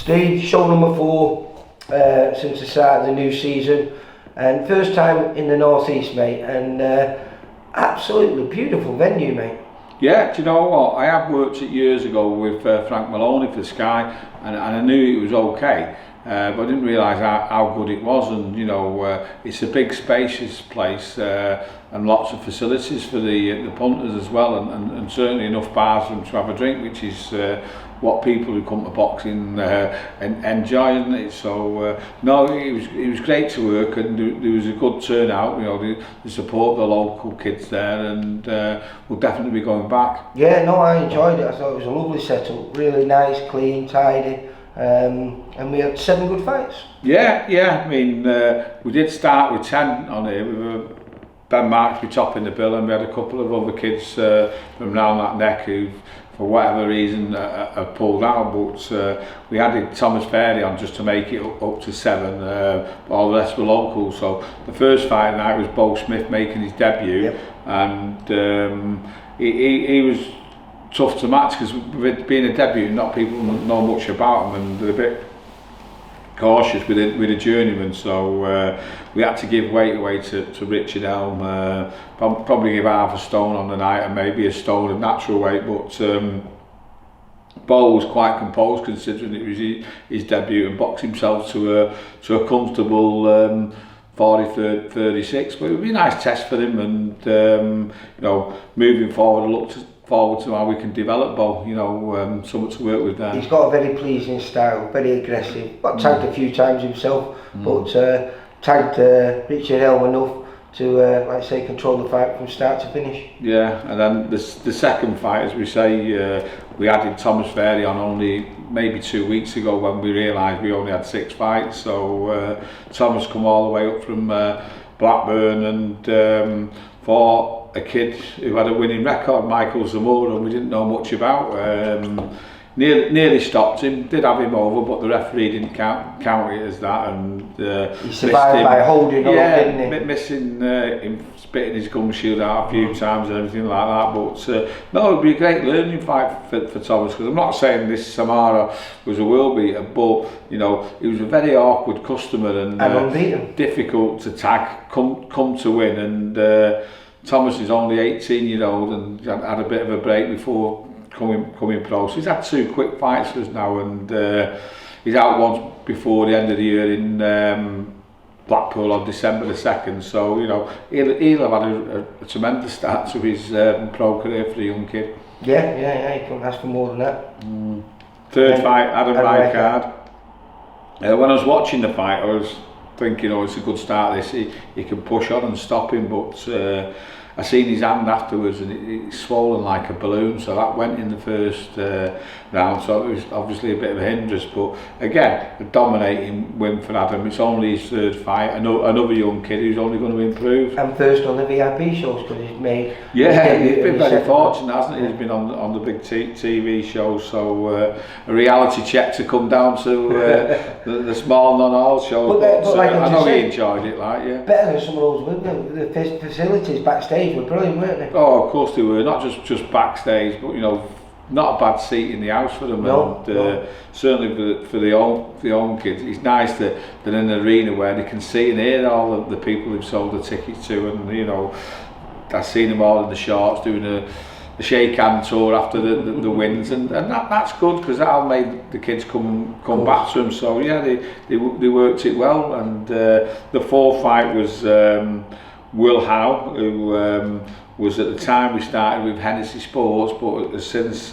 Steve, show number 4 since the start of the new season, and first time in the northeast, mate, and absolutely beautiful venue, mate. Yeah, do you know what? I have worked it years ago with Frank Maloney for Sky, and I knew it was okay, but I didn't realise how good it was. And you know, it's a big, spacious place and lots of facilities for the punters as well, and certainly enough bars for them to have a drink, which is what people who come to boxing enjoy, isn't it? So no, it was great to work, and there was a good turnout. You know, the support the local kids there, and we'll definitely be going back. Yeah, no, I enjoyed it. I thought it was a lovely setup, really nice, clean, tidy, and we had 7 good fights. Yeah. I mean, we did start with 10 on here. We were Ben Marks be topping the bill, and we had a couple of other kids from round that neck who, for whatever reason, have pulled out. But we added Thomas Fairley on just to make it up to 7. But all the rest were local. So the first fight night was Bo Smith making his debut, yep. And he was tough to match, because with being a debut, not people know much about him, and they're a bit cautious with a journeyman, so we had to give weight away to Richard Elm, probably give half a stone on the night and maybe a stone of natural weight, but Bo was quite composed considering it was his debut, and boxed himself to a comfortable 36, but it would be a nice test for him, and you know, moving forward, I looked forward to how we can develop Bo, you know, something to work with there. He's got a very pleasing style, very aggressive. Got tagged a few times himself, but tagged Richard Elm enough to, like I say, control the fight from start to finish. Yeah, and then the second fight, as we say, we added Thomas Fairley on only maybe 2 weeks ago, when we realised we only had 6 fights. So Thomas come all the way up from Blackburn, and for a kid who had a winning record, Michael Zamora, and we didn't know much about. Nearly stopped him, did have him over, but the referee didn't count it as that, and he survived by holding on, didn't he? Missing him spitting his gum shield out a few times and everything like that. But no, it'd be a great learning fight for Thomas, because I'm not saying this Samara was a world beater, but you know, he was a very awkward customer and unbeaten, difficult to tag, come to win, and Thomas is only 18-year-old and had a bit of a break before coming pro. So he's had 2 quick fights for us now, and he's out once before the end of the year in Blackpool on December the 2nd. So you know, he'll have had a tremendous start to his pro career for a young kid. Yeah, you couldn't ask for more than that. Third fight, Adam Rijkaard. When I was watching the fight, I was thinking, oh, it's a good start this, he can push on and stop him, but I seen his hand afterwards, and it's swollen like a balloon, so that went in the first round, so it was obviously a bit of a hindrance. But again, a dominating win for Adam. It's only his 3rd fight, another young kid who's only going to improve. And first on the VIP shows, because he's made... Yeah, he's been very fortunate, hasn't he? He's been on the big TV shows, so a reality check to come down to the small non-all shows. But like I know he enjoyed it, like, yeah. Better than some of those women. The facilities backstage were brilliant, weren't they? Oh, of course they were. Not just backstage, but you know, not a bad seat in the house for them. No, and certainly for the own kids, it's nice that they're in an arena where they can see and hear all the people who've sold the tickets to, and you know, I've seen them all in the shorts doing a shake hand tour after the wins, and that's good, because that'll make the kids come back to them. So yeah, they worked it well, and the 4th fight was Will Howe, who was at the time we started with Hennessy Sports, but has since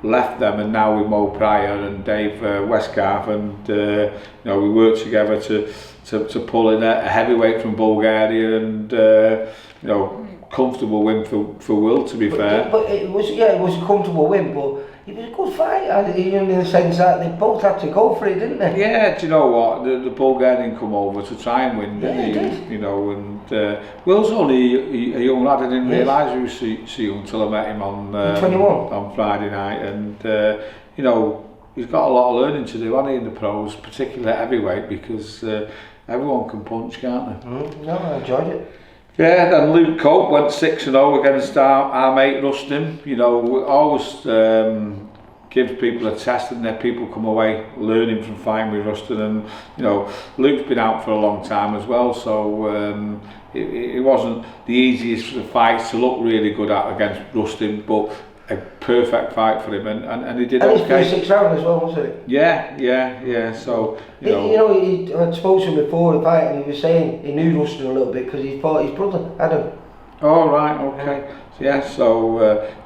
left them, and now with Mo Pryor and Dave Westgarth, and you know, we worked together to pull in a heavyweight from Bulgaria, and you know, comfortable win for Will, to be fair. But it was a comfortable win, but it was a good fight, in the sense that they both had to go for it, didn't they? Yeah, do you know what? The Bulgarian come over to try and win, didn't he? Did. You know, and Will's only a young lad. I didn't realise he was so young until I met him on 21 on Friday night, and you know, he's got a lot of learning to do, hasn't he, in the pros, particularly at heavyweight, because everyone can punch, can't they? No, I enjoyed it. Yeah, then Luke Cope went 6-0 against our mate Rustin. You know, always gives people a test, and then people come away learning from fighting with Rustin. And you know, Luke's been out for a long time as well, so it wasn't the easiest for the fights to look really good at against Rustin, but a perfect fight for him, and he did and okay. And it's 6 rounds as well, wasn't it? Yeah. So I spoke to him before the fight, and he was saying he knew Rustin a little bit because he fought his brother Adam. Oh right, okay. So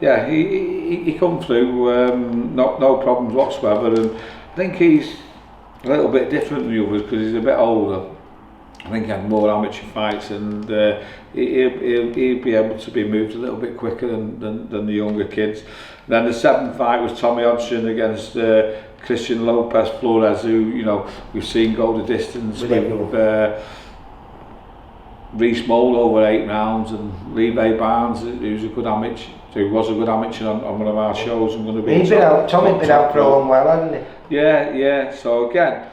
he come through, no problems whatsoever, and I think he's a little bit different than the others because he's a bit older. I think he had more amateur fights, and he'll be able to be moved a little bit quicker than the younger kids. Then the 7th fight was Tommy Hodgson against Christian Lopez Flores, who we've seen go the distance with Reece Mould over 8 rounds, and Levi Barnes, who's a good amateur, who was a good amateur on one of our shows. I'm going to be. Tommy's been out for a long while, hasn't he? Yeah. So again,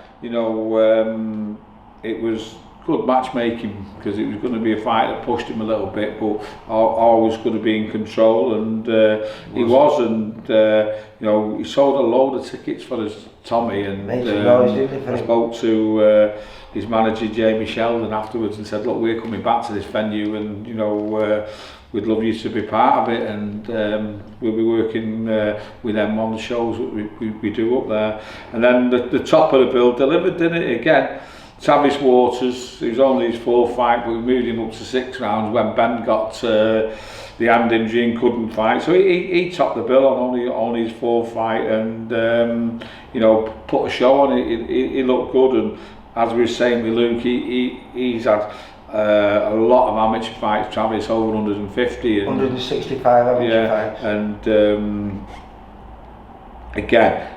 it was good matchmaking because it was going to be a fight that pushed him a little bit, but always going to be in control, and he was, and he sold a load of tickets for his Tommy, and I spoke to his manager Jamie Sheldon afterwards and said, look, we're coming back to this venue, and we'd love you to be part of it, and we'll be working with them on the shows that we do up there. And then the top of the bill delivered, didn't it, again? Travis Waters, it was only his 4th fight, but we moved him up to 6 rounds when Ben got the hand injury and couldn't fight. So he topped the bill on his 4th fight, and put a show on. He looked good, and as we were saying with Luke, he's had a lot of amateur fights. Travis over 150 and 165 amateur fights. And again,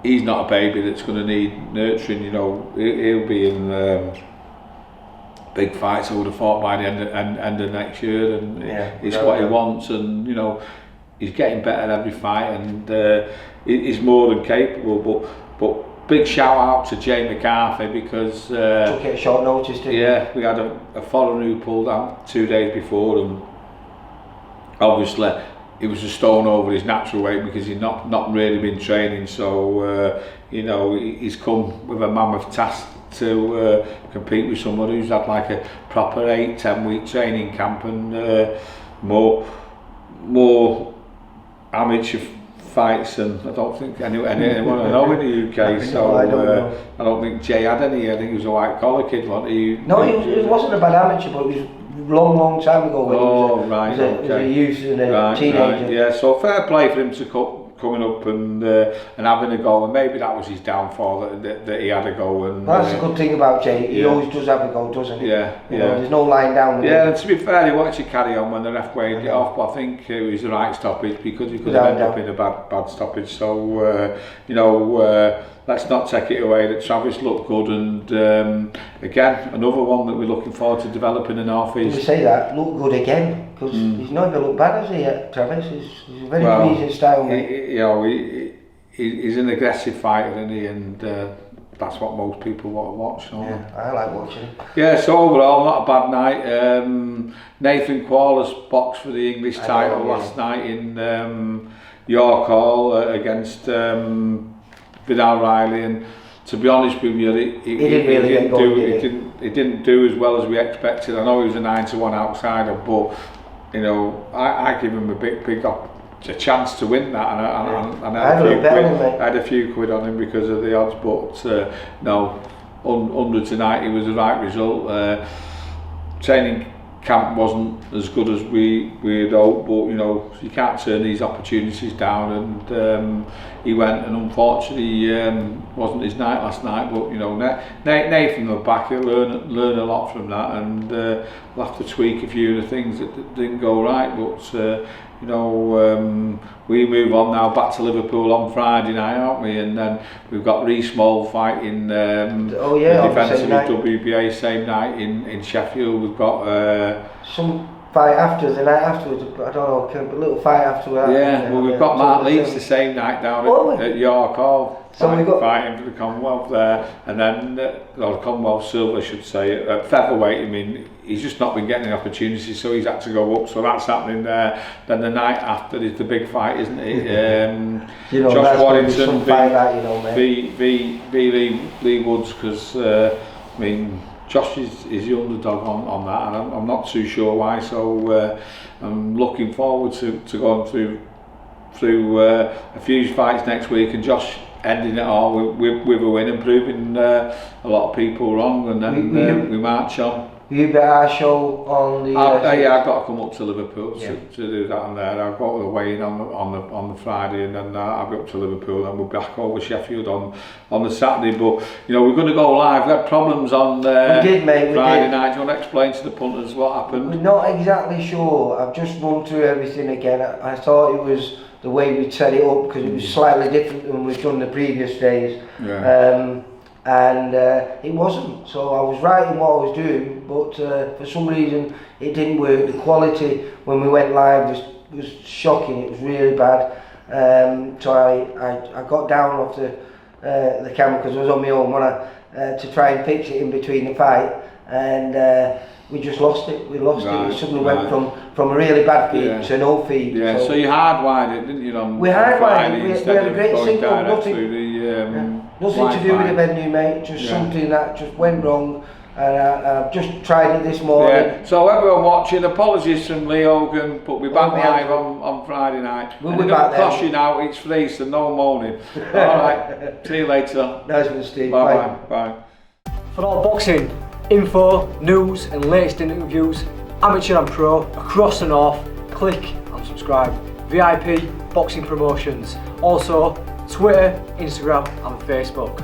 he's not a baby that's going to need nurturing. He'll be in big fights, I would have thought, by the end of next year, and it's what he wants, and he's getting better every fight, and he's more than capable. But big shout out to Jay McCarthy, because took it at short notice, didn't we had a foreigner who pulled out 2 days before, and obviously he was a stone over his natural weight because he's not really been training, so he's come with a mammoth task to compete with someone who's had like a proper 8-10 week training camp, and more amateur fights, and I don't think anyone I know in the UK. So I don't think Jay had any. I think he was a white collar kid, wasn't he? No, he wasn't a bad amateur, but it was long time ago when he was a youth and a teenager. Right, yeah, so fair play for him to coming up and having a go, and maybe that was his downfall, that he had a go. And that's the good thing about Jay, he always does have a go, doesn't he? There's no lying down with him. And to be fair, he wanted to carry on when the ref waved it off, but I think it was the right stoppage, because he could have ended up in a bad stoppage. So let's not take it away that Travis looked good, and again, another one that we're looking forward to developing in the North East. You say that, look good again, because he's not even looked bad, has he, yet, Travis? He's a very pleasing style. He's an aggressive fighter, isn't he? And that's what most people want to watch. I like watching him. Yeah, so overall, not a bad night. Nathan Quallis boxed for the English title last night in York Hall against Vidal Riley, and to be honest with you, he didn't do as well as we expected. I know he was a 9-1 outsider, but I give him a big a chance to win that, and I had a few quid on him because of the odds, but under tonight it was the right result. Training camp wasn't as good as we had hoped, but you can't turn these opportunities down, and he went, and unfortunately wasn't his night last night, but Nathan will back, he'll learn a lot from that, and we'll have to tweak a few of the things that didn't go right, but we move on now back to Liverpool on Friday night, aren't we? And then we've got Reece Mould fighting the defence of his WBA same night in Sheffield. We've got some fight after the night afterwards. I don't know, a little fight after that. Yeah, well, we've got Mark Leeds the same night down at York Hall. So we've got fighting for the Commonwealth there, and then or the Commonwealth silver, I should say, at featherweight. I mean, he's just not been getting the opportunity, so he's had to go up. So that's happening there. Then the night after is the big fight, isn't it? You know, Josh Warrington some fight that, you know, mate. Lee Woods, because I mean, Josh is the underdog on that, and I'm not too sure why. So I'm looking forward to going through a few fights next week, and Josh ending it all with a win and proving a lot of people wrong, and then we march on. You bet our show on the. Yeah, I've got to come up to Liverpool Yeah. to do that and there. I've got the weigh-in on the Friday, and then I'll be up to Liverpool, and we'll be back over Sheffield on the Saturday. But you know, we're going to go live. We had problems on we did, mate. Friday night. Do you want to explain to the punters what happened? We're not exactly sure. I've just run through everything again. I thought it was the way we'd set it up, because it was slightly different than we've done the previous days. Yeah. And it wasn't, so I was right in what I was doing, but for some reason it didn't work. The quality when we went live was shocking. It was really bad. So I got down off the camera, because I was on my own, to try and fix it in between the fight, and we just lost it. We lost it. We suddenly went from a really bad feed to no feed. Yeah. So you hardwired it, didn't you? We hardwired it. We had a great signal. Nothing to do with the venue, mate. Just something that just went wrong, and I've just tried it this morning. Yeah. So everyone watching, apologies from Lee Hogan, but we're back live on Friday night. We'll be back then. Cost you now. It's free, so no moaning. All right. See you later. Nice one, Steve. Bye. For all boxing info, news and latest interviews, amateur and pro, across the north, click and subscribe. VIP Boxing Promotions. Also Twitter, Instagram and Facebook.